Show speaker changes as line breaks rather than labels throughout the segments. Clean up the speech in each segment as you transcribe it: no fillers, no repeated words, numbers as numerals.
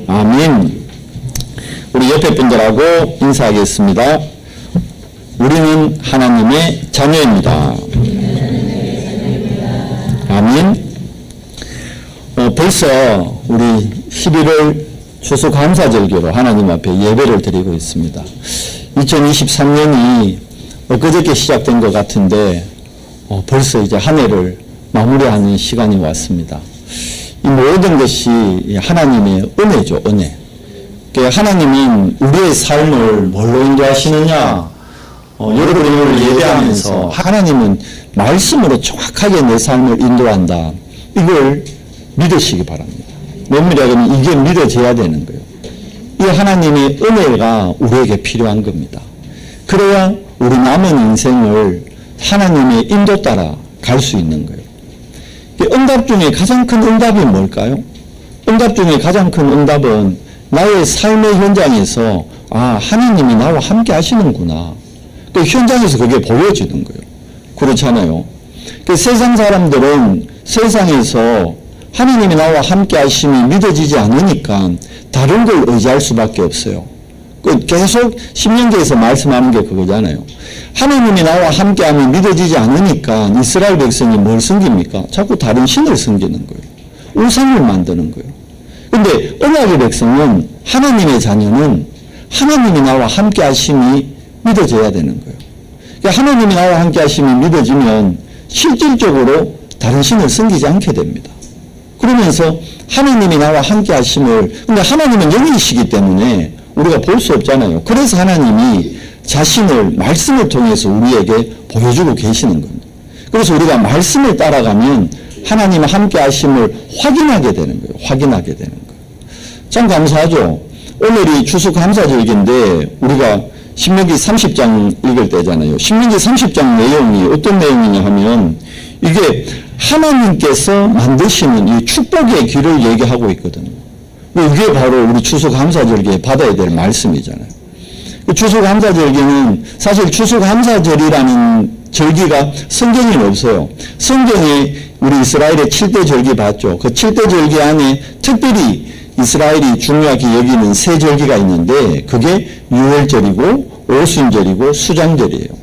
아멘. 우리 옆에 분들하고 인사하겠습니다. 우리는 하나님의 자녀입니다. 아멘. 벌써 우리 11월 추수감사절기로 하나님 앞에 예배를 드리고 있습니다. 2023년이 엊그저께 시작된 것 같은데 벌써 이제 한 해를 마무리하는 시간이 왔습니다. 이 모든 것이 하나님의 은혜죠, 은혜. 하나님은 우리의 삶을 뭘로 인도하시느냐? 여러분이 오늘 예배하면서 하나님은 말씀으로 정확하게 내 삶을 인도한다. 이걸 믿으시기 바랍니다. 면밀하게 하면 이게 믿어져야 되는 거예요. 이 하나님의 은혜가 우리에게 필요한 겁니다. 그래야 우리 남은 인생을 하나님의 인도 따라 갈 수 있는 거예요. 응답 중에 가장 큰 응답이 뭘까요? 응답 중에 가장 큰 응답은 나의 삶의 현장에서 하나님이 나와 함께 하시는구나. 그 현장에서 그게 보여지는 거예요. 그렇잖아요. 세상 사람들은 세상에서 하나님이 나와 함께 하심이 믿어지지 않으니까 다른 걸 의지할 수밖에 없어요. 계속 신명기에서 말씀하는 게 그거잖아요. 하나님이 나와 함께하면 믿어지지 않으니까 이스라엘 백성이 뭘 섬깁니까? 자꾸 다른 신을 섬기는 거예요. 우상을 만드는 거예요. 근데 언약의 백성은 하나님의 자녀는 하나님이 나와 함께하심이 믿어져야 되는 거예요. 그러니까 하나님이 나와 함께하심이 믿어지면 실질적으로 다른 신을 섬기지 않게 됩니다. 그러면서 하나님이 나와 함께하심을, 근데 하나님은 영이시기 때문에 우리가 볼 수 없잖아요. 그래서 하나님이 자신을 말씀을 통해서 우리에게 보여주고 계시는 겁니다. 그래서 우리가 말씀을 따라가면 하나님의 함께 하심을 확인하게 되는 거예요. 확인하게 되는 거예요. 참 감사하죠. 오늘이 추수감사절기인데 우리가 신명기 30장 읽을 때잖아요. 신명기 30장 내용이 어떤 내용이냐 하면 이게 하나님께서 만드시는 이 축복의 길을 얘기하고 있거든요. 이게 바로 우리 추수감사절기에 받아야 될 말씀이잖아요. 추수감사절기는 사실 추수감사절이라는 절기가 성경에 없어요. 성경에 우리 이스라엘의 7대 절기 봤죠. 그 7대 절기 안에 특별히 이스라엘이 중요하게 여기는 세 절기가 있는데 그게 유월절이고 오순절이고 수장절이에요.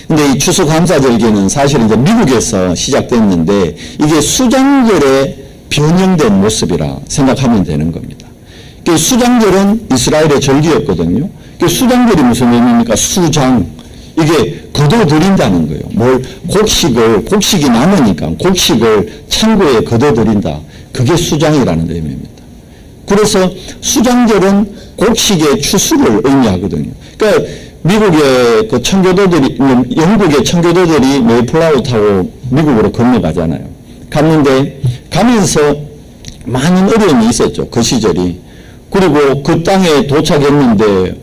근데 이 추수감사절기는 사실 이제 미국에서 시작됐는데 이게 수장절에 변형된 모습이라 생각하면 되는 겁니다. 수장절은 이스라엘의 절기였거든요. 수장절이 무슨 의미입니까? 수장. 이게 거둬들인다는 거예요. 곡식이 남으니까 곡식을 창고에 거둬들인다. 그게 수장이라는 의미입니다. 그래서 수장절은 곡식의 추수를 의미하거든요. 그러니까 미국의 그 청교도들이, 영국의 청교도들이 메이플라워 타고 미국으로 건너가잖아요. 갔는데 가면서 많은 어려움이 있었죠. 그 시절이. 그리고 그 땅에 도착했는데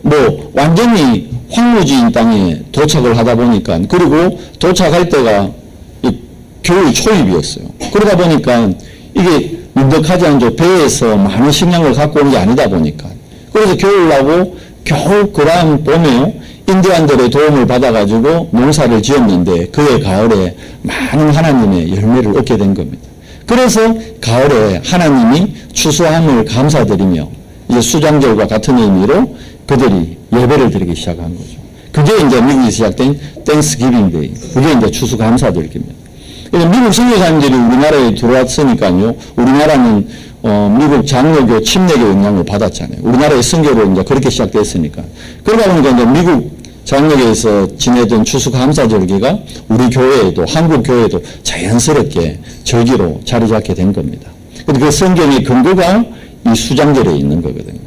완전히 황무지인 땅에 도착을 하다 보니까 그리고 도착할 때가 겨울 초입이었어요. 그러다 보니까 이게 민덕하지 않죠. 배에서 많은 식량을 갖고 온 게 아니다 보니까 그래서 겨울나고 겨우 그다음 봄에 인디안들의 도움을 받아가지고 농사를 지었는데 그해 가을에 많은 하나님의 열매를 얻게 된 겁니다. 그래서 가을에 하나님이 추수함을 감사드리며 이제 수장절과 같은 의미로 그들이 예배를 드리기 시작한 거죠. 그게 이제 미국에 시작된 땡스기빙 데이. 그게 이제 추수감사절기입니다. 그래서 미국 선교사님들이 우리나라에 들어왔으니까요. 우리나라는 미국 장로교 침례교 영향을 받았잖아요. 우리나라의 선교로 이제 그렇게 시작됐으니까. 그러다 보니까 이제 미국 장로교에서 지내던 추수감사절기가 우리 교회에도 한국 교회에도 자연스럽게 절기로 자리 잡게 된 겁니다. 그 성경의 근거가 이 수장절에 있는 거거든요.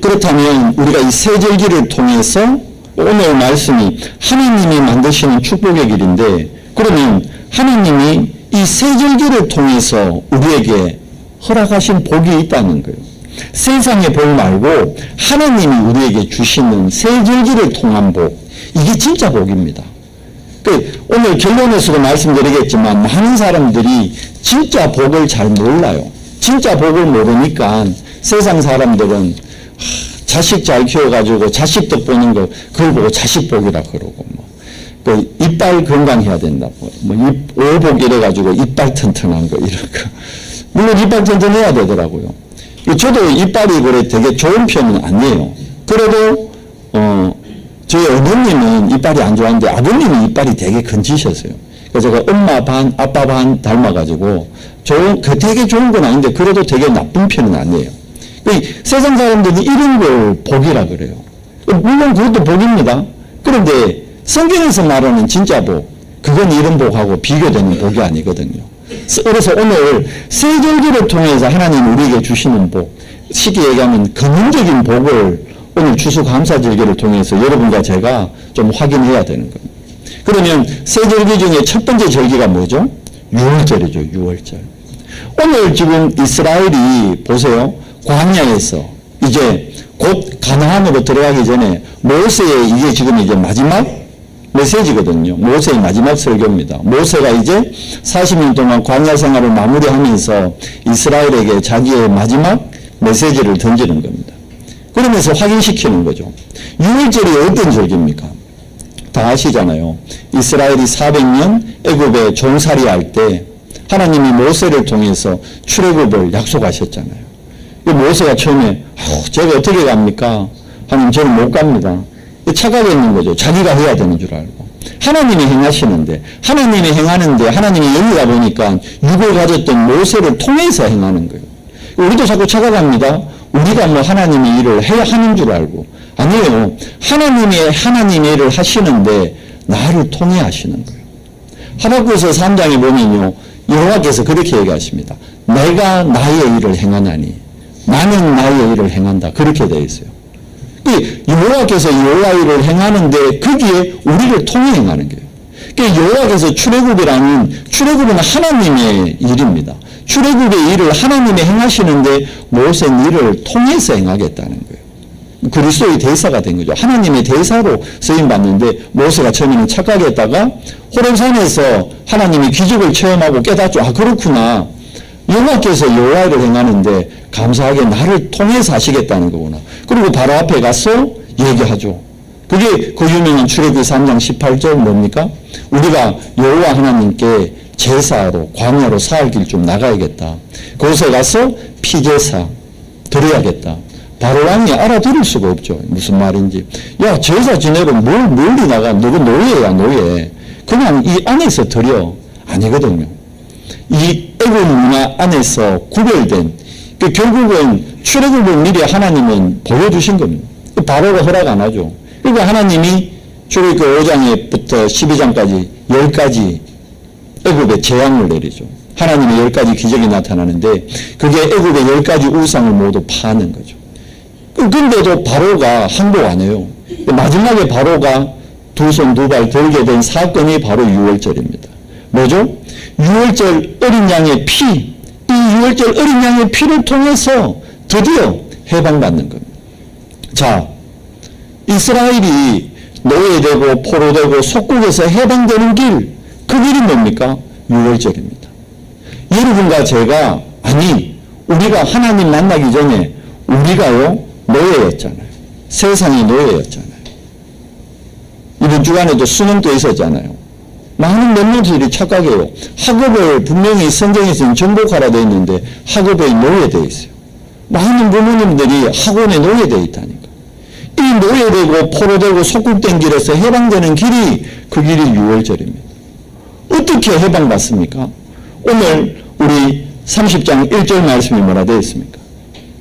그렇다면 우리가 이 세 절기를 통해서 오늘 말씀이 하나님이 만드시는 축복의 길인데 그러면 하나님이 이 세 절기를 통해서 우리에게 허락하신 복이 있다는 거예요. 세상의 복 말고 하나님이 우리에게 주시는 세 절기를 통한 복, 이게 진짜 복입니다. 오늘 결론에서도 말씀드리겠지만 많은 사람들이 진짜 복을 잘 몰라요. 진짜 복을 모르니까 세상 사람들은 자식 잘 키워가지고 자식 덕 보는 거 그걸 보고 자식 복이라 그러고 이빨 건강해야 된다고 오복 이래가지고 이빨 튼튼한 거 이런 거 물론 이빨 튼튼해야 되더라고요. 저도 이빨이 그래 되게 좋은 편은 아니에요. 그래도 저희 어머님은 이빨이 안 좋았는데 아버님은 이빨이 되게 건지셨어요. 그래서 제가 엄마 반 아빠 반 닮아가지고 되게 좋은 건 아닌데 그래도 되게 나쁜 편은 아니에요. 세상 사람들은 이런 걸 복이라 그래요. 물론 그것도 복입니다. 그런데 성경에서 말하는 진짜 복, 그건 이런 복하고 비교되는 복이 아니거든요. 그래서 오늘 세절기를 통해서 하나님 우리에게 주시는 복, 쉽게 얘기하면 근원적인 복을 오늘 추수감사절기를 통해서 여러분과 제가 좀 확인해야 되는 겁니다. 그러면 세절기 중에 첫 번째 절기가 뭐죠? 유월절이죠. 유월절. 오늘 지금 이스라엘이 보세요. 광야에서 이제 곧 가나안으로 들어가기 전에 모세의 이게 지금 이제 마지막 메시지거든요. 모세의 마지막 설교입니다. 모세가 이제 40년 동안 광야 생활을 마무리하면서 이스라엘에게 자기의 마지막 메시지를 던지는 겁니다. 그러면서 확인시키는 거죠. 유월절이 어떤 절기입니까? 다 아시잖아요. 이스라엘이 400년 애굽에 종살이 할 때 하나님이 모세를 통해서 출애굽을 약속하셨잖아요. 모세가 처음에 제가 어떻게 갑니까? 하나님 저는 못 갑니다. 착각했는 거죠. 자기가 해야 되는 줄 알고. 하나님이 행하시는데 하나님이 영이다 보니까 육을 가졌던 모세를 통해서 행하는 거예요. 우리도 자꾸 착각합니다. 우리가 뭐 하나님의 일을 해야 하는 줄 알고. 아니에요. 하나님의 일을 하시는데 나를 통해 하시는 거예요. 하박국서 3장에 보면요. 여호와께서 그렇게 얘기하십니다. 내가 나의 일을 행하나니 나는 나의 일을 행한다. 그렇게 되어 있어요. 여호와께서 여호와 일을 행하는데 거기에 우리를 통해 행하는 거예요. 여호와께서 출애굽은 하나님의 일입니다. 출애굽의 일을 하나님이 행하시는데 모세는 이를 통해서 행하겠다는 거예요. 그리스도의 대사가 된 거죠. 하나님의 대사로 쓰임받는데 모세가 처음에는 착각했다가 호렙산에서 하나님이 기적을 체험하고 깨닫죠. 아 그렇구나. 여호와께서 여호와 일을 행하는데 감사하게 나를 통해서 하시겠다는 거구나. 그리고 바로 앞에 가서 얘기하죠. 그게 그 유명한 출애굽기 3장 18절 뭡니까? 우리가 여호와 하나님께 제사로 광야로 사흘 길 좀 나가야겠다. 거기서 가서 피제사 드려야겠다. 바로 왕이 알아들을 수가 없죠. 무슨 말인지. 야 제사 지내러 멀리 나가. 너가 노예야 노예. 그냥 이 안에서 드려. 아니거든요. 이 애굽 문화 안에서 구별된 결국은 출애굽을 미리 하나님은 보여주신 겁니다. 바로가 허락 안 하죠. 그러니까 하나님이 출애굽기 5장부터 12장까지 10가지 애굽에 재앙을 내리죠. 하나님의 10가지 기적이 나타나는데 그게 애굽의 10가지 우상을 모두 파는 거죠. 그런데도 바로가 항복 안 해요. 마지막에 바로가 두 손 두 발 들게 된 사건이 바로 유월절입니다. 뭐죠? 유월절 어린 양의 피, 이 유월절 어린 양의 피를 통해서 드디어 해방받는 겁니다. 자, 이스라엘이 노예되고 포로되고 속국에서 해방되는 길, 그 길이 뭡니까? 유월절입니다. 여러분과 제가, 우리가 하나님 만나기 전에 우리가요, 노예였잖아요. 세상이 노예였잖아요. 이번 주간에도 수능도 있었잖아요. 많은 멤버들이 착각해요. 학업을 분명히 성경에서는 정복하라 되어 있는데 학업에 노예되어 있어요. 많은 부모님들이 학원에 노예되어 있다니까. 이 노예되고 포로되고 속국된 길에서 해방되는 길이 그 길이 유월절입니다. 어떻게 해방받습니까? 오늘 우리 30장 1절 말씀이 뭐라 되어 있습니까?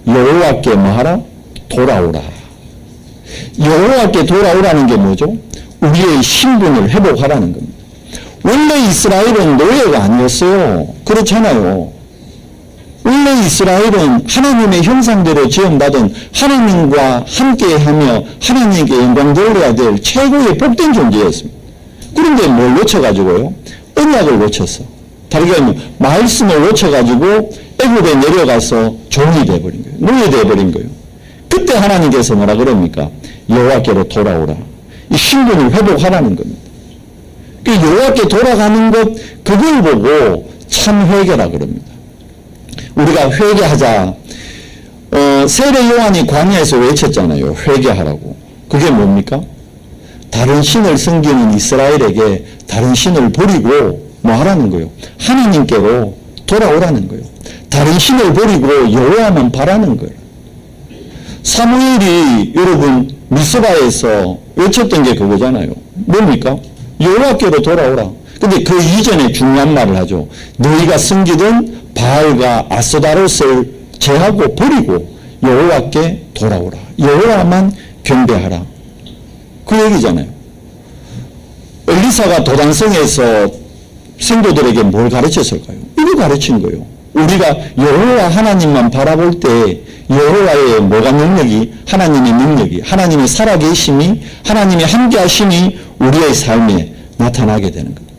여호와께 뭐하라? 돌아오라. 여호와께 돌아오라는 게 뭐죠? 우리의 신분을 회복하라는 겁니다. 원래 이스라엘은 노예가 아니었어요. 그렇잖아요. 원래 이스라엘은 하나님의 형상대로 지음받은 하나님과 함께하며 하나님께 영광 돌려야 될 최고의 복된 존재였습니다. 그런데 뭘 놓쳐가지고요? 언약을 놓쳤어. 다르게 하면 말씀을 놓쳐가지고 애굽에 내려가서 종이 되어버린 거예요. 노예 되어버린 거예요. 그때 하나님께서 뭐라 그럽니까? 여호와께로 돌아오라. 이 신분을 회복하라는 겁니다. 그 여호와께 돌아가는 것, 그걸 보고 참 회개라 그럽니다. 우리가 회개하자. 세례 요한이 광야에서 외쳤잖아요. 회개하라고. 그게 뭡니까? 다른 신을 섬기는 이스라엘에게 다른 신을 버리고 뭐 하라는 거예요? 하나님께로 돌아오라는 거예요. 다른 신을 버리고 여호와만 바라는 거예요. 사무엘이 여러분 미스바에서 외쳤던 게 그거잖아요. 뭡니까? 여호와께로 돌아오라. 근데 그 이전에 중요한 말을 하죠. 너희가 섬기던 바알과 아스다롯을 제하고 버리고 여호와께 돌아오라. 여호와만 경배하라. 그 얘기잖아요. 엘리사가 도단성에서 성도들에게 뭘 가르쳤을까요? 이거 가르친 거예요. 우리가 여호와 하나님만 바라볼 때 여호와의 뭐가 능력이, 하나님의 능력이, 하나님의 살아계심이, 하나님의 함께하심이 우리의 삶에 나타나게 되는 거예요.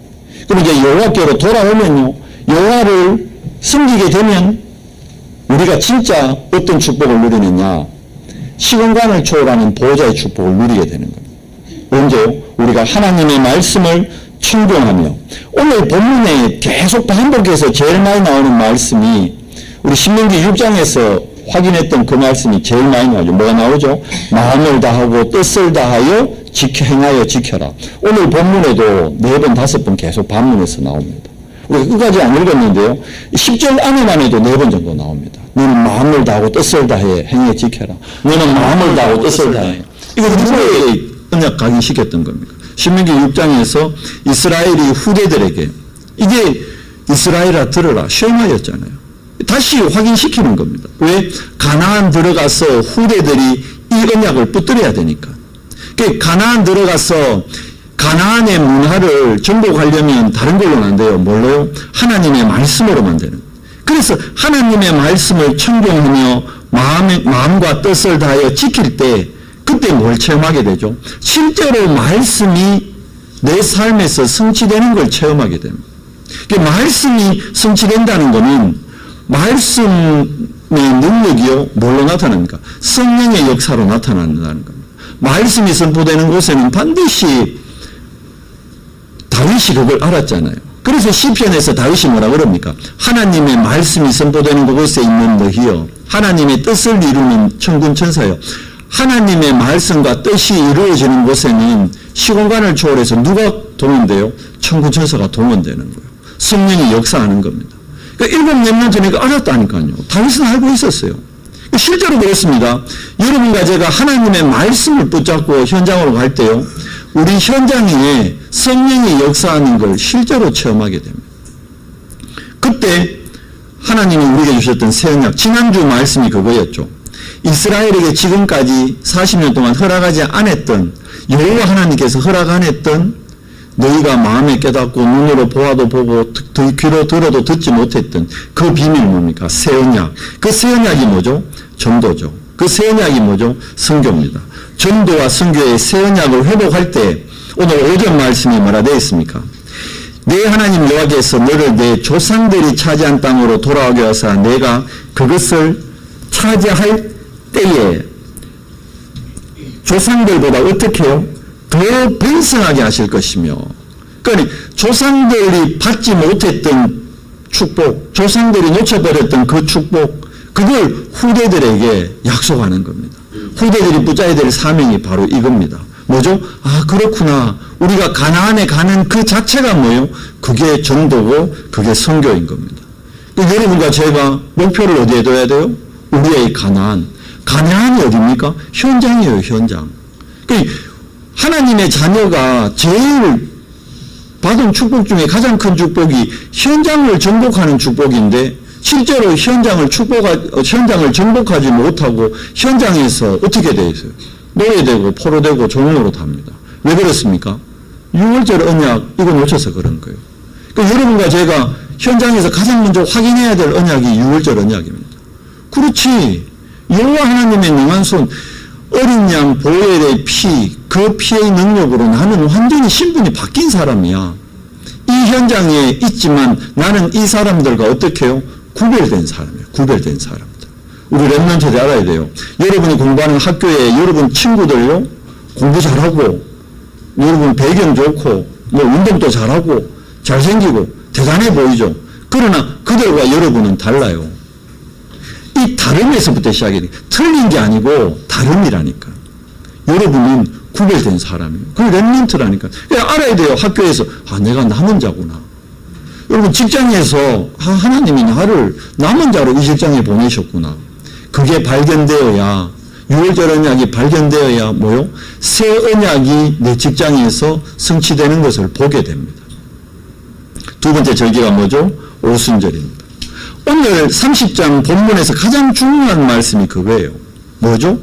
그럼 이제 여호와께로 돌아오면요, 여호와를 섬기게 되면 우리가 진짜 어떤 축복을 누리느냐, 시공간을 초월하는 보호자의 축복을 누리게 되는 거예요. 언제요? 우리가 하나님의 말씀을 청종하며, 오늘 본문에 계속 반복해서 제일 많이 나오는 말씀이 우리 신명기 6장에서 확인했던 그 말씀이 제일 많이 나오죠. 뭐가 나오죠? 마음을 다하고 뜻을 다하여 행하여 지켜라. 오늘 본문에도 4번, 5번 계속 반문해서 나옵니다. 우리가 끝까지 안 읽었는데요. 10절 안에만 해도 4번 정도 나옵니다. 너는 마음을 다하고 뜻을 다해 행해 지켜라. 너는 마음을 다하고 뜻을 다해. 이거 누구에게 언약 각인시켰던 겁니까? 신명기 6장에서 이스라엘이 후대들에게 이게 이스라엘아 들으라 시험하였잖아요. 다시 확인시키는 겁니다. 왜? 가나안 들어가서 후대들이 이 언약을 붙들어야 되니까. 가나안 들어가서 가나안의 문화를 정복하려면 다른 걸로는 안 돼요. 뭘로요? 하나님의 말씀으로만 되는 거예요. 그래서 하나님의 말씀을 청종하며 마음과 뜻을 다하여 지킬 때 그때 뭘 체험하게 되죠? 실제로 말씀이 내 삶에서 성취되는 걸 체험하게 됩니다. 말씀이 성취된다는 것은 말씀의 능력이요, 뭘로 나타납니까? 성령의 역사로 나타난다는 겁니다. 말씀이 선포되는 곳에는 반드시 다윗이 그걸 알았잖아요. 그래서 시편에서 다윗이 뭐라 그럽니까? 하나님의 말씀이 선포되는 그곳에 있는 너희여, 하나님의 뜻을 이루는 천군 천사여. 하나님의 말씀과 뜻이 이루어지는 곳에는 시공간을 초월해서 누가 동원돼요? 천군 천사가 동원되는 거예요. 성령이 역사하는 겁니다. 그러니까 7년 전에 알았다니까요. 다윗은 알고 있었어요. 실제로 그렇습니다. 여러분과 제가 하나님의 말씀을 붙잡고 현장으로 갈 때요, 우리 현장에 성령이 역사하는 걸 실제로 체험하게 됩니다. 그때 하나님이 우리에게 주셨던 새 언약, 지난주 말씀이 그거였죠. 이스라엘에게 지금까지 40년 동안 허락하지 않았던, 여호와 하나님께서 허락 안 했던, 너희가 마음에 깨닫고 눈으로 보아도 보고 귀로 들어도 듣지 못했던 그 비밀 뭡니까? 새 언약. 그 새 언약이 뭐죠? 전도죠. 그 새 언약이 뭐죠? 선교입니다. 전도와 선교의 새 언약을 회복할 때 오늘 5절 말씀이 뭐라 되어 있습니까? 내 하나님 여호와께서 너를 내 조상들이 차지한 땅으로 돌아오게 하사 내가 그것을 차지할 때에 조상들보다 어떻게 해요? 더 번성하게 하실 것이며, 그러니까 조상들이 받지 못했던 축복, 조상들이 놓쳐버렸던 그 축복, 그걸 후대들에게 약속하는 겁니다. 후대들이 붙잡아야 될 사명이 바로 이겁니다. 뭐죠? 아, 그렇구나. 우리가 가나안에 가는 그 자체가 뭐예요? 그게 전도고 그게 선교인 겁니다. 여러분과 제가 목표를 어디에 둬야 돼요? 우리의 가나안. 가나안이 어디입니까? 현장이에요, 현장. 하나님의 자녀가 제일 받은 축복 중에 가장 큰 축복이 현장을 정복하는 축복인데, 실제로 현장을 정복하지 못하고 현장에서 어떻게 돼 있어요? 노예되고 포로되고 종으로 답니다. 왜 그렇습니까? 6월절 언약 이거 놓쳐서 그런 거예요. 그러니까 여러분과 제가 현장에서 가장 먼저 확인해야 될 언약이 6월절 언약입니다. 그렇지. 여호와 하나님의 능한 손, 어린 양 보엘의 피, 그 피의 능력으로 나는 완전히 신분이 바뀐 사람이야. 이 현장에 있지만 나는 이 사람들과 어떻게 해요? 구별된 사람이에요. 구별된 사람들. 우리 렘넌트들 알아야 돼요. 여러분이 공부하는 학교에 여러분 친구들요, 공부 잘하고, 여러분 배경 좋고, 뭐 운동도 잘하고, 잘생기고, 대단해 보이죠. 그러나 그들과 여러분은 달라요. 이 다름에서부터 시작이 돼요. 틀린 게 아니고 다름이라니까. 여러분은 구별된 사람이에요. 그 렘넌트라니까. 알아야 돼요. 학교에서. 아, 내가 남은 자구나. 여러분 직장에서 하나님이 나를 남은 자로 이 직장에 보내셨구나. 그게 발견되어야 6월절 언약이 발견되어야 뭐요? 새 언약이 내 직장에서 성취되는 것을 보게 됩니다. 두 번째 절기가 뭐죠? 오순절입니다. 오늘 30장 본문에서 가장 중요한 말씀이 그거예요. 뭐죠?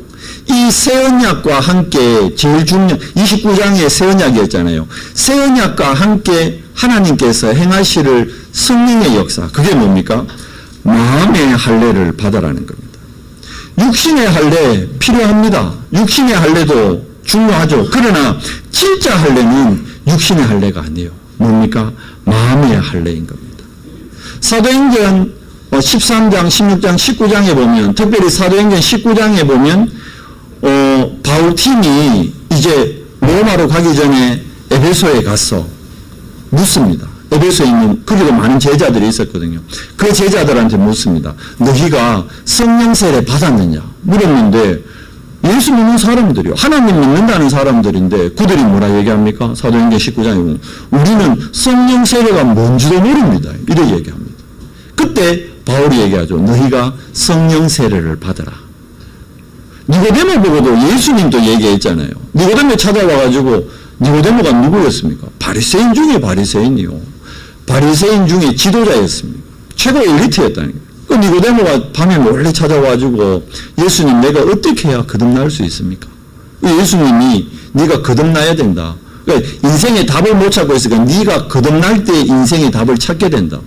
이 새 언약과 함께 제일 중요한 29장의 새 언약이었잖아요. 새 언약과 함께 하나님께서 행하시를 성령의 역사. 그게 뭡니까? 마음의 할례를 받아라는 겁니다. 육신의 할례 필요합니다. 육신의 할례도 중요하죠. 그러나 진짜 할례는 육신의 할례가 아니에요. 뭡니까? 마음의 할례인 겁니다. 사도행전 13장, 16장, 19장에 보면, 특별히 사도행전 19장에 보면 바울팀이 이제 로마로 가기 전에 에베소에 가서 묻습니다. 에베소에 있는, 거기도 많은 제자들이 있었거든요. 그 제자들한테 묻습니다. 너희가 성령 세례 받았느냐? 물었는데 예수 믿는 사람들이요. 하나님 믿는다는 사람들인데 그들이 뭐라 얘기합니까? 사도행전 19장에 보면 우리는 성령 세례가 뭔지도 모릅니다. 이렇게 얘기합니다. 그때 바울이 얘기하죠. 너희가 성령 세례를 받아라. 니고데모 보고도 예수님도 얘기했잖아요. 니고데모 찾아와가지고 니고데모가 누구였습니까? 바리새인 중에 바리새인이요. 바리새인 중에 지도자였습니다. 최고 엘리트였다는 거예요. 그 니고데모가 밤에 몰래 찾아와가지고 예수님 내가 어떻게 해야 거듭날 수 있습니까? 예수님이 네가 거듭나야 된다. 그러니까 인생의 답을 못 찾고 있으니까 네가 거듭날 때 인생의 답을 찾게 된다.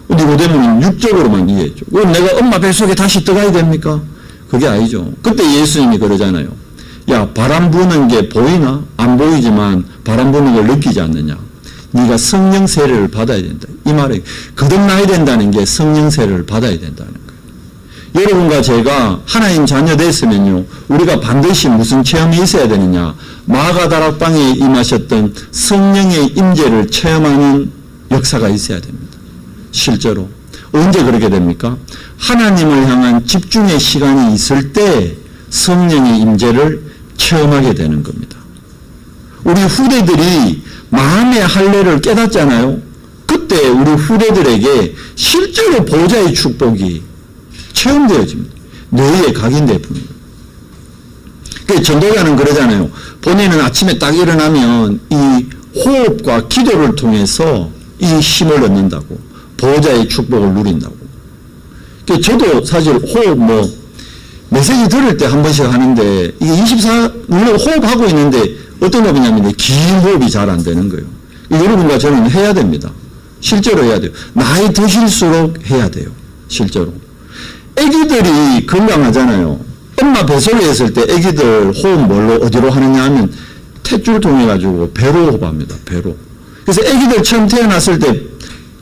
니고데모는 육적으로만 이해했죠. 그럼 내가 엄마 뱃속에 다시 들어가야 됩니까? 그게 아니죠. 그때 예수님이 그러잖아요. 야, 바람 부는 게 보이나? 안 보이지만 바람 부는 걸 느끼지 않느냐? 네가 성령 세례를 받아야 된다. 이 말에 거듭나야 된다는 게 성령 세례를 받아야 된다는 거예요. 여러분과 제가 하나님 자녀 됐으면요, 우리가 반드시 무슨 체험이 있어야 되느냐? 마가다락방에 임하셨던 성령의 임재를 체험하는 역사가 있어야 됩니다. 실제로 언제 그렇게 됩니까? 하나님을 향한 집중의 시간이 있을 때 성령의 임재를 체험하게 되는 겁니다. 우리 후대들이 마음의 할례를 깨닫잖아요. 그때 우리 후대들에게 실제로 보좌의 축복이 체험되어집니다. 뇌에 각인될 뿐입니다. 전도자는 그러잖아요. 본인은 아침에 딱 일어나면 이 호흡과 기도를 통해서 이 힘을 얻는다고. 보호자의 축복을 누린다고. 저도 사실 호흡 메시지 들을 때 한 번씩 하는데 이게 물론 호흡하고 있는데 어떤 호흡이냐면 긴 호흡이 잘 안 되는 거예요. 여러분과 저는 해야 됩니다. 실제로 해야 돼요. 나이 드실수록 해야 돼요. 실제로. 애기들이 건강하잖아요. 엄마 뱃속에 있을 때 애기들 호흡 어디로 하느냐 하면 탯줄 통해 가지고 배로 호흡합니다. 배로. 그래서 애기들 처음 태어났을 때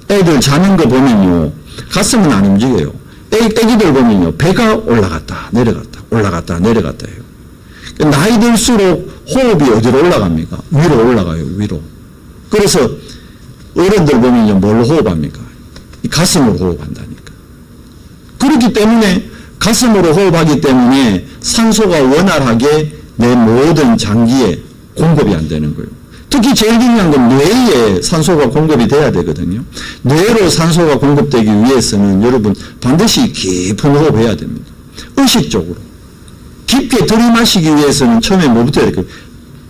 애들 자는 거 보면요, 가슴은 안 움직여요. 애기들 보면요, 배가 올라갔다 내려갔다 올라갔다 내려갔다 해요. 나이 들수록 호흡이 어디로 올라갑니까? 위로 올라가요. 위로. 그래서 어른들 보면요, 뭘로 호흡합니까? 이 가슴으로 호흡한다니까. 그렇기 때문에 가슴으로 호흡하기 때문에 산소가 원활하게 내 모든 장기에 공급이 안 되는 거예요. 특히 제일 중요한 건 뇌에 산소가 공급이 돼야 되거든요. 뇌로 산소가 공급되기 위해서는 여러분 반드시 깊은 호흡해야 됩니다. 의식적으로. 깊게 들이마시기 위해서는 처음에 뭐부터 해야 될까요?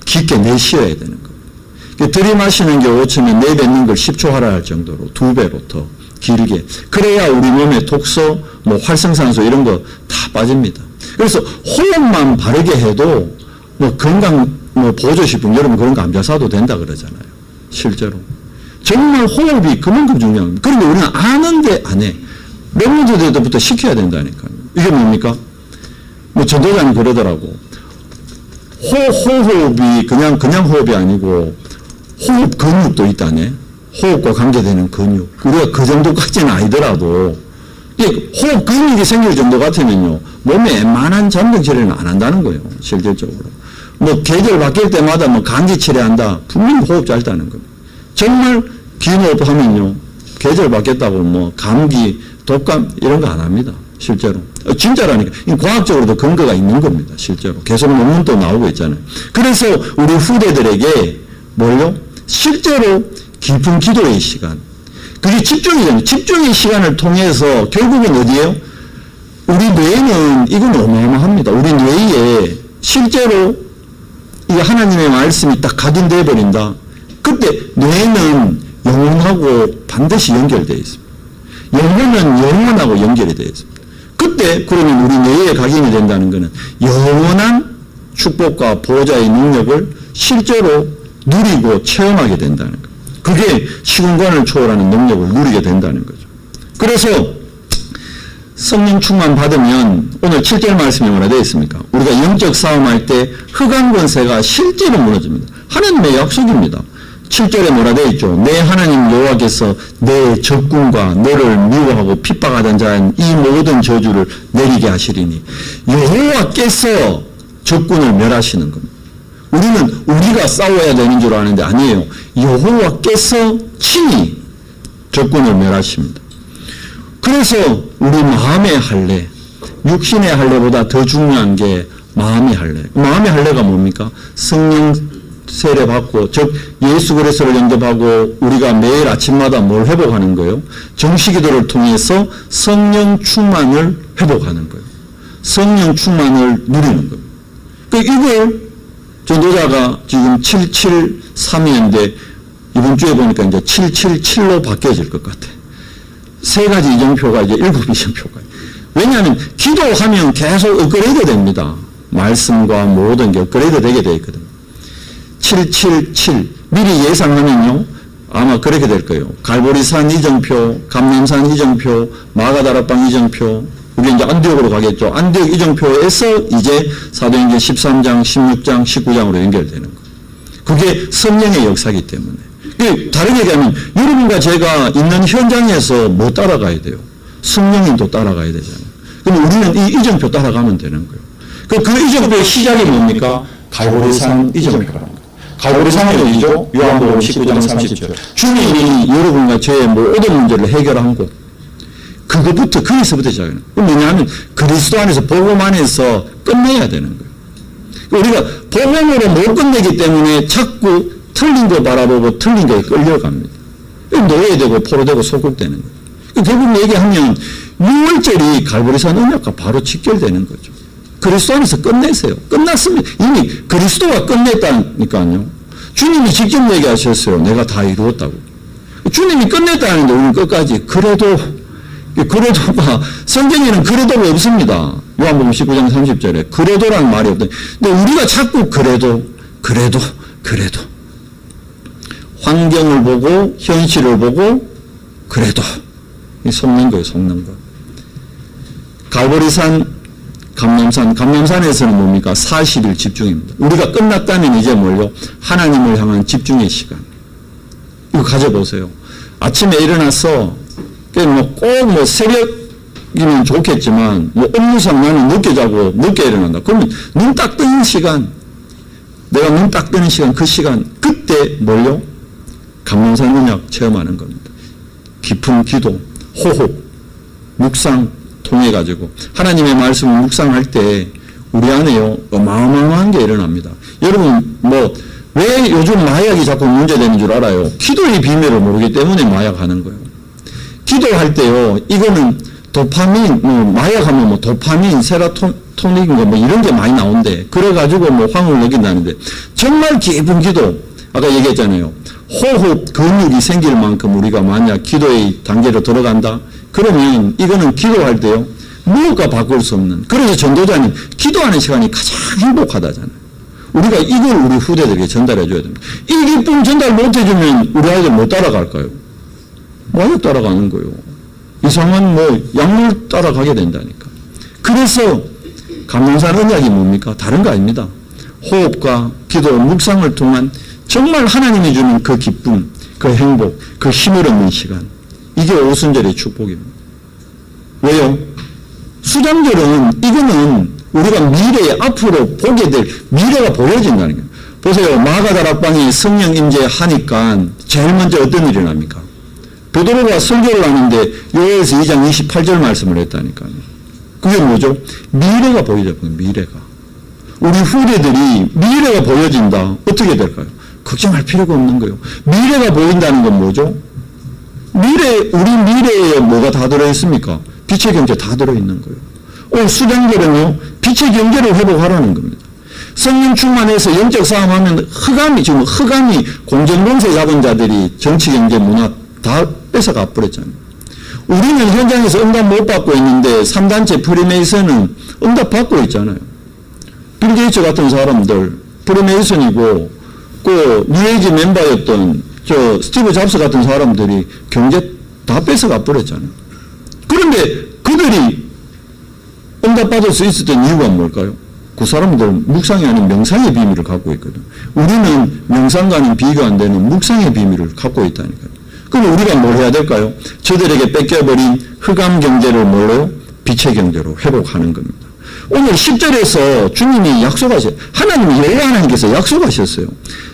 깊게 내쉬어야 되는 거예요. 들이마시는 게 5초면 내뱉는 걸 10초 하라 할 정도로 2배로 더 길게. 그래야 우리 몸에 독소, 활성산소 이런 거 다 빠집니다. 그래서 호흡만 바르게 해도 건강 보조식품 여러분 그런 거 안 사도 된다 그러잖아요. 실제로. 정말 호흡이 그만큼 중요합니다. 그런데 우리는 아는데 안 해. 멤버들 때부터 시켜야 된다니까요. 이게 뭡니까? 전도자는 그러더라고. 호흡이 그냥 호흡이 아니고 호흡 근육도 있다네. 호흡과 관계되는 근육. 우리가 그 정도까지는 아니더라도 호흡 근육이 생길 정도 같으면요, 몸에 웬만한 잠정 치료는 안 한다는 거예요. 실질적으로. 계절 바뀔 때마다 감기 치료한다. 분명히 호흡 짧다는 겁니다. 정말 긴 호흡하면요, 계절 바뀌었다고 감기, 독감 이런 거 안 합니다. 실제로. 진짜라니까. 과학적으로도 근거가 있는 겁니다. 실제로. 계속 논문도 나오고 있잖아요. 그래서 우리 후대들에게 실제로 깊은 기도의 시간. 그게 집중이잖아요. 집중의 시간을 통해서 결국은 어디예요? 우리 뇌는 이건 어마어마합니다. 우리 뇌에 실제로 이 하나님의 말씀이 딱 각인되어 버린다. 그때 뇌는 영혼하고 반드시 연결되어 있습니다. 영혼은 영혼하고 연결이 되어 있습니다. 그때 그러면 우리 뇌에 각인이 된다는 것은 영원한 축복과 보호자의 능력을 실제로 누리고 체험하게 된다는 것. 그게 시공간을 초월하는 능력을 누리게 된다는 거죠. 그래서 성령 충만 받으면 오늘 7절 말씀이 뭐라 되어 있습니까? 우리가 영적 싸움할 때 흑암 권세가 실제로 무너집니다. 하나님의 약속입니다. 7절에 뭐라 되어 있죠? 내 하나님 여호와께서 내 적군과 너를 미워하고 핍박하던 자인 이 모든 저주를 내리게 하시리니 여호와께서 적군을 멸하시는 겁니다. 우리는 우리가 싸워야 되는 줄 아는데 아니에요. 여호와께서 친히 적군을 멸하십니다. 그래서 우리 마음의 할례, 육신의 할례보다 더 중요한 게 마음의 할례. 마음의 할례가 뭡니까? 성령 세례 받고, 즉 예수 그리스도를 영접하고 우리가 매일 아침마다 뭘 회복하는 거예요? 정식기도를 통해서 성령 충만을 회복하는 거예요. 성령 충만을 누리는 거예요. 이걸 전도자가 지금 773인데 이번 주에 보니까 이제 777로 바뀌어질 것 같아. 세 가지 이정표가 이제 7 이정표가. 왜냐하면 기도하면 계속 업그레이드 됩니다. 말씀과 모든 게 업그레이드 되게 되어 있거든요. 777 미리 예상하면요 아마 그렇게 될 거예요. 갈보리산 이정표, 감람산 이정표, 마가다락방 이정표. 우리 이제 안디옥으로 가겠죠. 안디옥 이정표에서 이제 사도행전 13장, 16장, 19장으로 연결되는 거. 그게 성령의 역사이기 때문에. 다르게 얘기하면 여러분과 제가 있는 현장에서 뭐 따라가야 돼요? 성령님도 따라가야 되잖아요. 그럼 우리는 이 이정표 따라가면 되는 거예요. 그 이정표의 시작이 뭡니까? 갈보리산 이정표라는 거예요. 갈보리산이 어디죠? 요한복음 19장 30절. 주님이 여러분과 저의 모든 문제를 해결한 곳. 그거부터, 거기서부터 시작해요. 왜냐하면 그리스도 안에서, 복음 안에서 끝내야 되는 거예요. 우리가 복음으로 못 끝내기 때문에 자꾸 틀린 거 바라보고 틀린 거에 끌려갑니다. 노예되고 포로되고 소극되는 거예요. 결국 얘기하면 6월절이 갈보리산 언약과 바로 직결되는 거죠. 그리스도 안에서 끝내세요. 끝났습니다. 이미 그리스도가 끝냈다니까요. 주님이 직접 얘기하셨어요. 내가 다 이루었다고. 주님이 끝냈다는데 우리는 끝까지 그래도가 성경에는 그래도가 없습니다. 요한복음 19장 30절에 그래도라는 말이 없다. 근데 우리가 자꾸 그래도 환경을 보고 현실을 보고 그래도 속는 거예요. 속는 거. 갈보리산, 감람산에서는 뭡니까? 40일 집중입니다. 우리가 끝났다면 이제 뭘요? 하나님을 향한 집중의 시간. 이거 가져보세요. 아침에 일어나서 꼭 새벽이면 좋겠지만 업무상 나는 늦게 자고 늦게 일어난다. 그러면 눈 딱 뜨는 시간, 내가 눈 딱 뜨는 시간, 그 시간, 그때 뭘요? 감람산 언약 체험하는 겁니다. 깊은 기도, 호흡, 묵상 통해 가지고 하나님의 말씀을 묵상할 때 우리 안에요 어마어마한 게 일어납니다. 여러분 왜 요즘 마약이 자꾸 문제되는 줄 알아요? 기도의 비밀을 모르기 때문에 마약하는 거예요. 기도할 때요 이거는 도파민, 마약하면 도파민, 세로토닌 이런 게 많이 나온대. 그래가지고 황홀을 느낀다는데 정말 깊은 기도, 아까 얘기했잖아요. 호흡 근육이 생길 만큼 우리가 만약 기도의 단계로 들어간다? 그러면 이거는 기도할 때요 무엇과 바꿀 수 없는. 그래서 전도자는 기도하는 시간이 가장 행복하다잖아요. 우리가 이걸 우리 후대들에게 전달해 줘야 됩니다. 이 기쁨 전달 못 해주면 우리 아이들 못 따라갈까요? 마약 따라가는 거예요. 이상한 약물 따라가게 된다니까. 그래서 감람산 언약이 뭡니까? 다른 거 아닙니다. 호흡과 기도, 묵상을 통한 정말 하나님이 주는 그 기쁨, 그 행복, 그 힘을 얻는 시간. 이게 오순절의 축복입니다. 왜요? 수장절은 이거는 우리가 미래에 앞으로 보게 될 미래가 보여진다는 거예요. 보세요. 마가다락방에 성령 임재하니까 제일 먼저 어떤 일이 납니까? 베드로가 설교를 하는데 요엘서 2장 28절 말씀을 했다니까요. 그게 뭐죠? 미래가 보이죠. 미래가. 우리 후대들이 미래가 보여진다. 어떻게 될까요? 걱정할 필요가 없는 거예요. 미래가 보인다는 건 뭐죠? 우리 미래에 뭐가 다 들어있습니까? 빛의 경제 다 들어있는 거예요. 오늘 수장들은요, 빛의 경제를 회복하라는 겁니다. 성령 충만해서 영적 싸움하면 지금 흑암이 공정공세 잡은 자들이 정치, 경제, 문화 다 뺏어가 버렸잖아요. 우리는 현장에서 응답 못 받고 있는데 3단체 프리메이슨은 응답 받고 있잖아요. 빌 게이츠 같은 사람들, 프리메이슨이고, 뉴에이지 멤버였던 스티브 잡스 같은 사람들이 경제 다 뺏어가 버렸잖아요. 그런데 그들이 응답받을 수 있었던 이유가 뭘까요? 그 사람들은 묵상이 아닌 명상의 비밀을 갖고 있거든. 우리는 명상과는 비교 안 되는 묵상의 비밀을 갖고 있다니까요. 그럼 우리가 뭘 해야 될까요? 저들에게 뺏겨버린 흑암 경제를 뭘로? 빛의 경제로 회복하는 겁니다. 오늘 10절에서 주님이 약속하셨어요. 하나님이 여호와 하나님께서 약속하셨어요.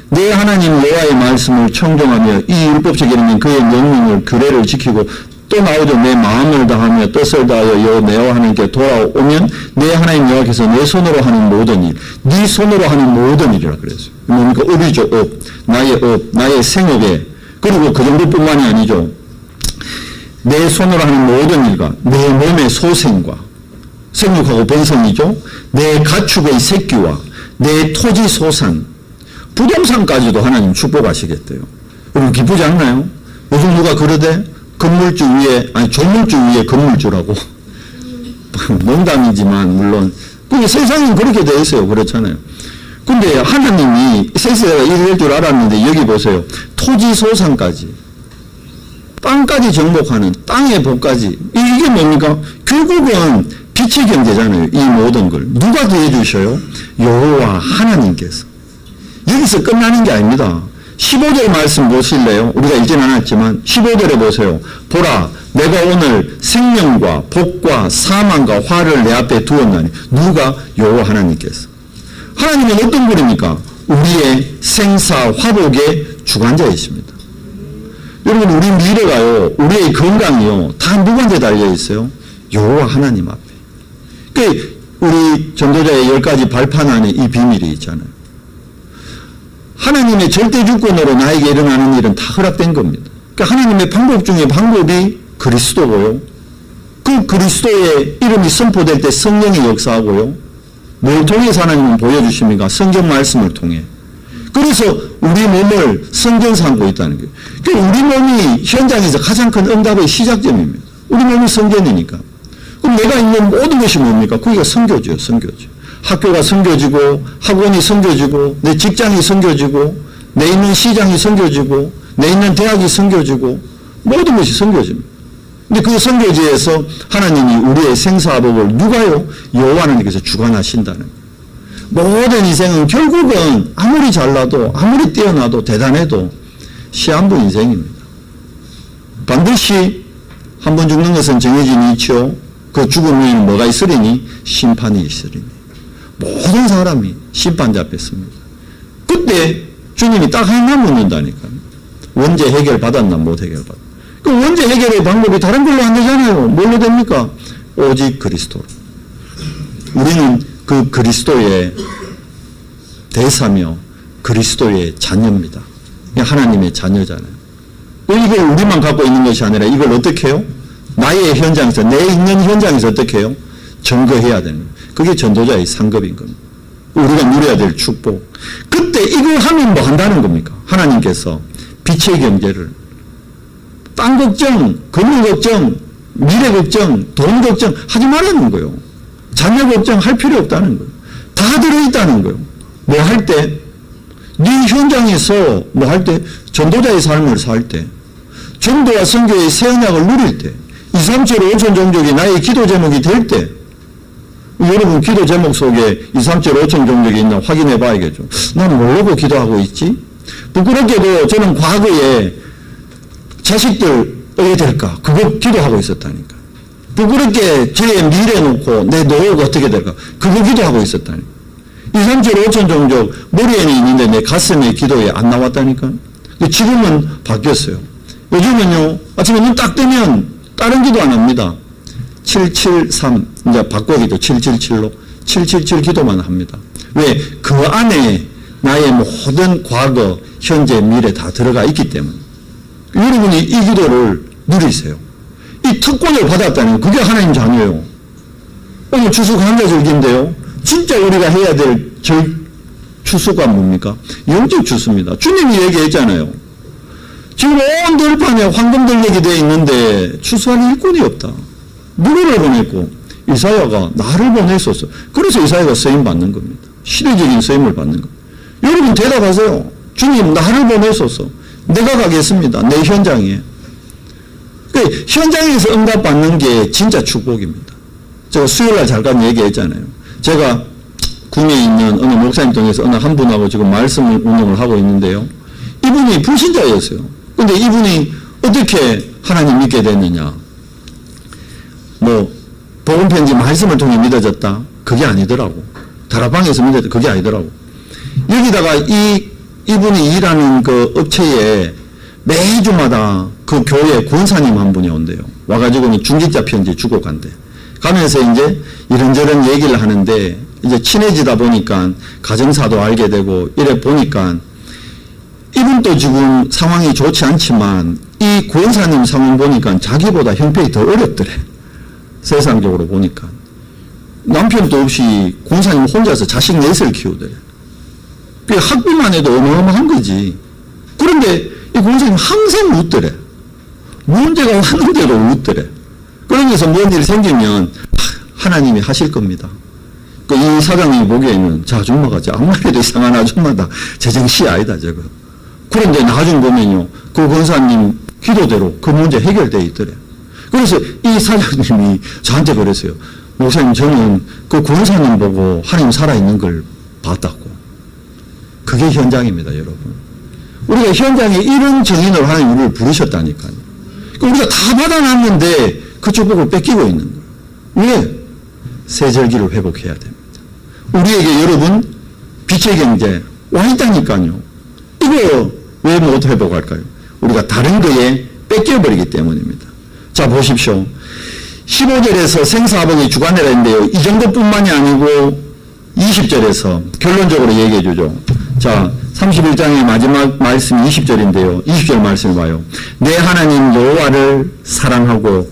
내 하나님 여호와의 말씀을 청종하며 이 율법책에는 그의 명령을 규례를 지키고 또 나오죠. 내 마음을 다하며 뜻을 다하여 여호와 내 하나님께 돌아오면 내 하나님 여호와께서 내 손으로 하는 모든 일, 네 손으로 하는 모든 일이라 그랬어요. 뭡니까? 업이죠. 업, 나의 생업에, 그리고 그 정도뿐만이 아니죠. 내 손으로 하는 모든 일과 내 몸의 소생과 생육하고 번성이죠. 내 가축의 새끼와 내 토지 소산, 부동산까지도 하나님 축복하시겠대요. 여러분 기쁘지 않나요? 요즘 누가 그러대? 건물주 위에, 조물주 위에 건물주라고. 농담이지만, 물론. 그게 세상은 그렇게 되어 있어요. 그렇잖아요. 근데 하나님이 세세가 이럴 줄 알았는데, 여기 보세요. 토지 소산까지. 땅까지 정복하는, 땅의 복까지. 이게 뭡니까? 결국은 빛의 경제잖아요. 이 모든 걸. 누가 더해주셔요? 여호와 하나님께서. 여기서 끝나는 게 아닙니다. 15절 말씀 보실래요? 우리가 읽지는 않았지만 15절에 보세요. 보라, 내가 오늘 생명과 복과 사망과 화를 내 앞에 두었나니. 누가? 여호와 하나님께서. 하나님은 어떤 분입니까? 우리의 생사 화복의 주관자이십니다. 여러분, 우리 미래가요, 우리의 건강이요, 다 누구한테 달려 있어요? 여호와 하나님 앞에. 그 우리 전도자의 10가지 발판 안에 이 비밀이 있잖아요. 하나님의 절대 주권으로 나에게 일어나는 일은 다 허락된 겁니다. 그러니까 하나님의 방법 중에 방법이 그리스도고요. 그 그리스도의 이름이 선포될 때 성령이 역사하고요. 뭘 통해서 하나님은 보여주십니까? 성경 말씀을 통해. 그래서 우리 몸을 성경 삼고 있다는 거예요. 그러니까 우리 몸이 현장에서 가장 큰 응답의 시작점입니다. 우리 몸이 성전이니까. 그럼 내가 있는 모든 것이 뭡니까? 그게 선교죠, 선교죠. 학교가 섬겨지고, 학원이 섬겨지고, 내 직장이 섬겨지고, 내 있는 시장이 섬겨지고, 내 있는 대학이 섬겨지고, 모든 것이 섬겨집니다. 근데 그 섬겨지에서 하나님이 우리의 생사복을 누가요? 여호와 하나님께서 주관하신다는 거예요. 모든 인생은 결국은 아무리 잘나도, 아무리 뛰어나도, 대단해도 시한부 인생입니다. 반드시 한 번 죽는 것은 정해진 이치요. 그 죽음 후에는 뭐가 있으리니? 심판이 있으리니. 모든 사람이 심판 잡혔습니다. 그때 주님이 딱 하나만 묻는다니까요. 원죄 해결 받았나 못 해결 받았나. 그 원죄 해결의 방법이 다른 걸로 안 되잖아요. 뭘로 됩니까? 오직 그리스도로. 우리는 그 그리스도의 대사며 그리스도의 자녀입니다. 하나님의 자녀잖아요. 이걸 우리만 갖고 있는 것이 아니라 이걸 어떻게 해요? 나의 현장에서, 내 있는 현장에서 어떻게 해요? 증거해야 되는 거예요. 그게 전도자의 상급인 겁니다. 우리가 누려야 될 축복. 그때 이걸 하면 뭐 한다는 겁니까? 하나님께서 빛의 경제를, 땅 걱정, 건물 걱정, 미래 걱정, 돈 걱정 하지 말라는 거예요. 자녀 걱정 할 필요 없다는 거예요. 다 들어있다는 거예요. 뭐 할 때? 네 현장에서 뭐 할 때? 전도자의 삶을 살 때, 전도와 선교의 새 언약을 누릴 때, 2, 3, 7, 5천 종족이 나의 기도 제목이 될 때, 여러분 기도 제목 속에 2, 3, 7, 5천 종족이 있나 확인해 봐야겠죠. 난 뭐라고 기도하고 있지? 부끄럽게도 저는 과거에 자식들 어떻게 될까? 그거 기도하고 있었다니까. 부끄럽게 저의 미래 놓고 내 노후가 어떻게 될까? 그거 기도하고 있었다니까. 2, 3, 7, 5천 종족 머리에는 있는데 내 가슴에 기도에 안 나왔다니까. 지금은 바뀌었어요. 요즘은요, 아침에 눈 딱 뜨면 다른 기도 안 합니다. 773, 이제 바꿔기도 777로 777 기도만 합니다. 왜? 그 안에 나의 모든 과거, 현재, 미래 다 들어가 있기 때문에. 여러분이 이 기도를 누리세요. 이 특권을 받았다는 그게 하나님 자녀예요. 오늘 추수 감사절기인데요. 진짜 우리가 해야 될 추수가 뭡니까? 영적 추수입니다. 주님이 얘기했잖아요. 지금 온 들판에 황금들녘이 되어 있는데 추수할 일꾼이 없다. 누구를 보냈고? 이사야가 나를 보냈었어. 그래서 이사야가 쓰임 받는 겁니다. 시대적인 쓰임을 받는 겁니다. 여러분 대답하세요. 주님 나를 보냈었어. 내가 가겠습니다. 내 현장에. 그 현장에서 응답받는 게 진짜 축복입니다. 제가 수요일날 잠깐 얘기했잖아요. 제가 구미에 있는 어느 목사님 통해서 어느 한 분하고 지금 말씀 운동을 하고 있는데요. 이분이 불신자였어요. 근데 이분이 어떻게 하나님 믿게 됐느냐. 복음편지 말씀을 통해 믿어졌다. 그게 아니더라고. 다락방에서 믿어졌다. 그게 아니더라고. 여기다가 이분이 일하는 그 업체에 매주마다 그 교회 권사님 한 분이 온대요. 와가지고는 중직자 편지 주고 간대. 가면서 이제 이런저런 얘기를 하는데 이제 친해지다 보니까 가정사도 알게 되고 이래 보니까 이분도 지금 상황이 좋지 않지만 이 권사님 상황 보니까 자기보다 형편이 더 어렵더래. 세상적으로 보니까. 남편도 없이 권사님 혼자서 자식 넷을 키우더래. 그 학비만 해도 어마어마한 거지. 그런데 이 권사님 항상 웃더래. 문제가 왔는데도 웃더래. 그러면서 뭔 일이 생기면 하나님이 하실 겁니다. 이 사장님이 보기에는 저 아줌마가 아무리 해도 이상한 아줌마다. 제정시 아니다 저거. 그런데 나중 보면요. 그 권사님 기도대로 그 문제 해결되어 있더래. 그래서 이 사장님이 저한테 그랬어요. 목사님 저는 그 권사님 보고 하나님 살아있는 걸 봤다고. 그게 현장입니다 여러분. 우리가 현장에 이런 정인으로 하나님 우리를 부르셨다니까요. 우리가 다 받아놨는데 그 축복을 뺏기고 있는 거예요. 왜? 세절기를 회복해야 됩니다. 우리에게 여러분 빛의 경제 와 있다니까요. 이거 왜 못 회복할까요? 우리가 다른 거에 뺏겨버리기 때문입니다. 자 보십시오. 15절에서 생사하복이 주관해라 했는데요. 이 정도뿐만이 아니고 20절에서 결론적으로 얘기해 주죠. 자 31장의 마지막 말씀이 20절인데요. 20절 말씀을 봐요. 내 하나님 여호와를 사랑하고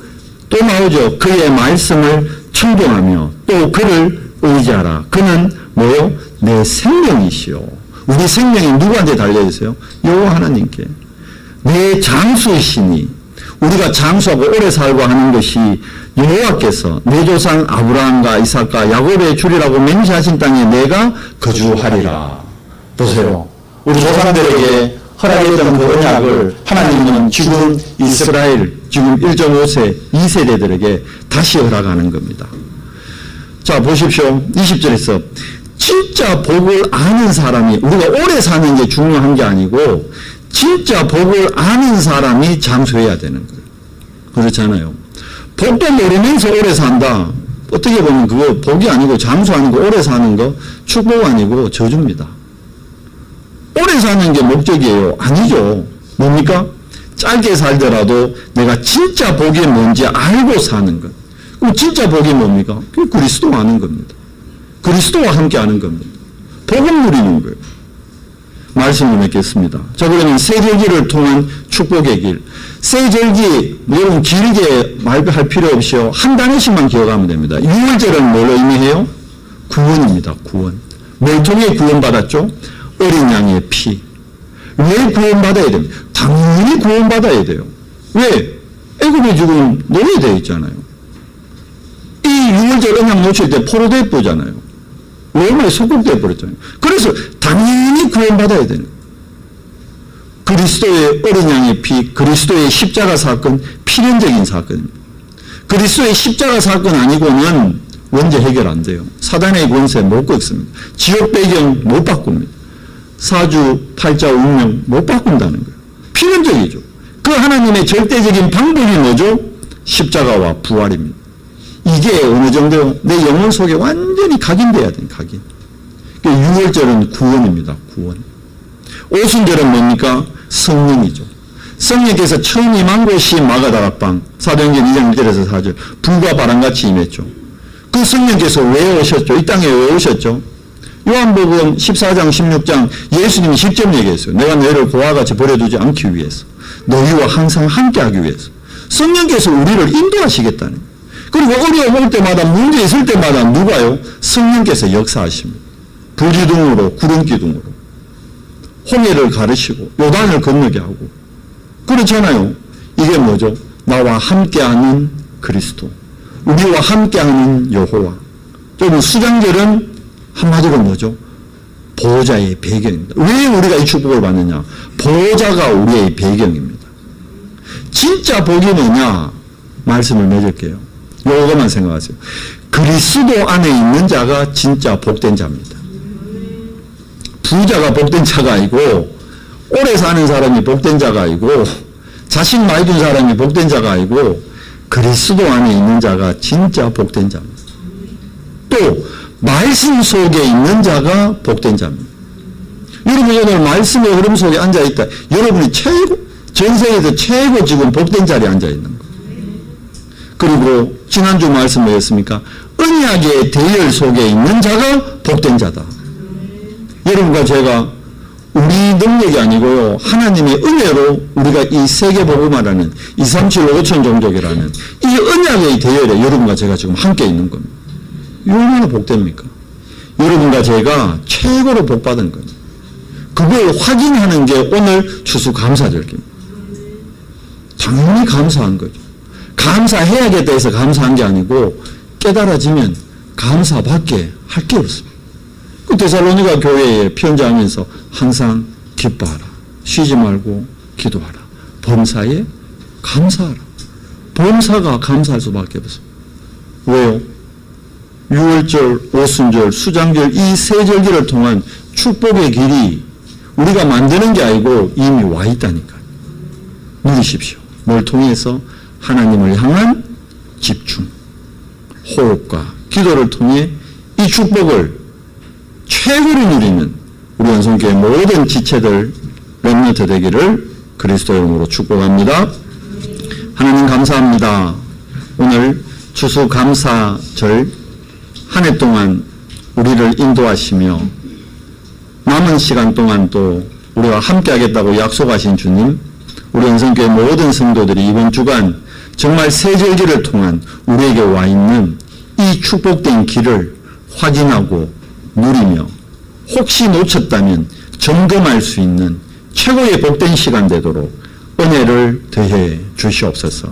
또 나오죠. 그의 말씀을 청종하며 또 그를 의지하라. 그는 뭐요? 내 생명이시오. 우리 생명이 누구한테 달려있어요? 여호와 하나님께. 내 장수이시니 우리가 장수하고 오래 살고 하는 것이 여호와께서 내 조상 아브라함과 이삭과 야곱의 주리라고 맹세하신 땅에 내가 거주하리라. 보세요. 우리 조상들에게 허락했던 그 언약을 하나님은 지금 이스라엘 지금 1.5세 2세대들에게 다시 허락하는 겁니다. 자 보십시오. 20절에서 진짜 복을 아는 사람이 우리가 오래 사는 게 중요한 게 아니고 진짜 복을 아는 사람이 장수해야 되는 거예요. 그렇잖아요. 복도 모르면서 오래 산다. 어떻게 보면 그거 복이 아니고 장수하는 거 오래 사는 거 축복 아니고 저주입니다. 오래 사는 게 목적이에요. 아니죠. 뭡니까? 짧게 살더라도 내가 진짜 복이 뭔지 알고 사는 것. 그럼 진짜 복이 뭡니까? 그게 그리스도 아는 겁니다. 그리스도와 함께 하는 겁니다. 복음 누리는 거예요. 말씀을 맺겠습니다. 자, 그러면 세절기를 통한 축복의 길. 세절기, 여러분 길게 말할 필요 없이요. 한 단어씩만 기억하면 됩니다. 6월절은 뭘로 의미해요? 구원입니다. 구원. 뭘 통해 구원받았죠? 어린 양의 피. 왜 구원받아야 됩니까? 당연히 구원받아야 돼요. 왜? 애굽에 지금 노예되어 있잖아요. 이 6월절 언약 놓칠 때 포로돼 보잖아요. 로마에 속국돼 버렸잖아요. 그래서 당연히 구원받아야 되는 거예요. 그리스도의 어린 양의 피, 그리스도의 십자가 사건, 필연적인 사건입니다. 그리스도의 십자가 사건 아니고는 원죄 해결 안 돼요. 사단의 권세 못 꺾습니다. 지옥 배경 못 바꿉니다. 사주, 팔자, 운명 못 바꾼다는 거예요. 필연적이죠. 그 하나님의 절대적인 방법이 뭐죠? 십자가와 부활입니다. 이게 어느 정도 내 영혼 속에 완전히 각인돼야 돼요. 각인. 6월절은 구원입니다. 구원. 오순절은 뭡니까? 성령이죠. 성령께서 처음 임한 곳이 마가다락방 사도행전 2장 1절에서 4절 불과 바람같이 임했죠. 그 성령께서 왜 오셨죠? 이 땅에 왜 오셨죠? 요한복음 14장 16장 예수님이 직접 얘기했어요. 내가 너희를 고아같이 버려두지 않기 위해서 너희와 항상 함께하기 위해서 성령께서 우리를 인도하시겠다는 거예요. 그리고 어려움 올 때마다, 문제 있을 때마다 누가요? 성령께서 역사하십니다. 불기둥으로, 구름기둥으로. 홍해를 가르시고 요단을 건너게 하고. 그렇잖아요. 이게 뭐죠? 나와 함께하는 그리스도, 우리와 함께하는 여호와. 여러분, 수장절은 한마디로 뭐죠? 보호자의 배경입니다. 왜 우리가 이 축복을 받느냐? 보호자가 우리의 배경입니다. 진짜 복이 뭐냐? 말씀을 맺을게요. 요것만 생각하세요. 그리스도 안에 있는 자가 진짜 복된 자입니다. 부자가 복된 자가 아니고, 오래 사는 사람이 복된 자가 아니고, 자식 많이 둔 사람이 복된 자가 아니고, 그리스도 안에 있는 자가 진짜 복된 자입니다. 또 말씀 속에 있는 자가 복된 자입니다. 여러분, 오늘 말씀의 흐름 속에 앉아있다. 여러분이 전 세계에서 최고 지금 복된 자리에 앉아있는 거예요. 그리고 지난주 말씀 뭐였습니까? 언약의 대열 속에 있는 자가 복된 자다. 여러분과 제가 우리 능력이 아니고요, 하나님의 은혜로 우리가 이 세계복음화라는 237 5천 종족이라는 이 언약의 대열에 여러분과 제가 지금 함께 있는 겁니다. 얼마나 복됩니까? 여러분과 제가 최고로 복받은 겁니다. 그걸 확인하는 게 오늘 추수감사절기입니다. 당연히 감사한 거죠. 감사해야겠다 해서 감사한 게 아니고, 깨달아지면 감사밖에 할 게 없습니다. 그 데살로니가 교회에 편지하면서 항상 기뻐하라, 쉬지 말고 기도하라, 범사에 감사하라. 범사가 감사할 수밖에 없습니다. 왜요? 유월절, 오순절, 수장절 이 세 절기를 통한 축복의 길이 우리가 만드는 게 아니고 이미 와 있다니까요. 누리십시오. 뭘 통해서? 하나님을 향한 집중, 호흡과 기도를 통해 이 축복을 최고로 누리는 우리 연성교회 모든 지체들 렘넌트 되기를 그리스도의 이름으로 축복합니다. 하나님 감사합니다. 오늘 추수감사절 한 해 동안 우리를 인도하시며 남은 시간 동안 또 우리와 함께 하겠다고 약속하신 주님, 우리 연성교회 모든 성도들이 이번 주간 정말 새 절기를 통한 우리에게 와 있는 이 축복된 길을 확인하고 누리며 혹시 놓쳤다면 점검할 수 있는 최고의 복된 시간 되도록 은혜를 더해 주시옵소서.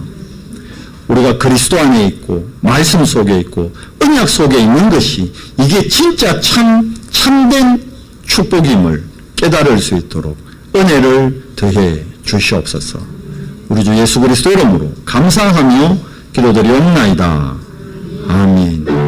우리가 그리스도 안에 있고 말씀 속에 있고 언약 속에 있는 것이 이게 진짜 참된 축복임을 깨달을 수 있도록 은혜를 더해 주시옵소서. 우리 주 예수 그리스도 이름으로 감사하며 기도드리옵나이다. 아멘.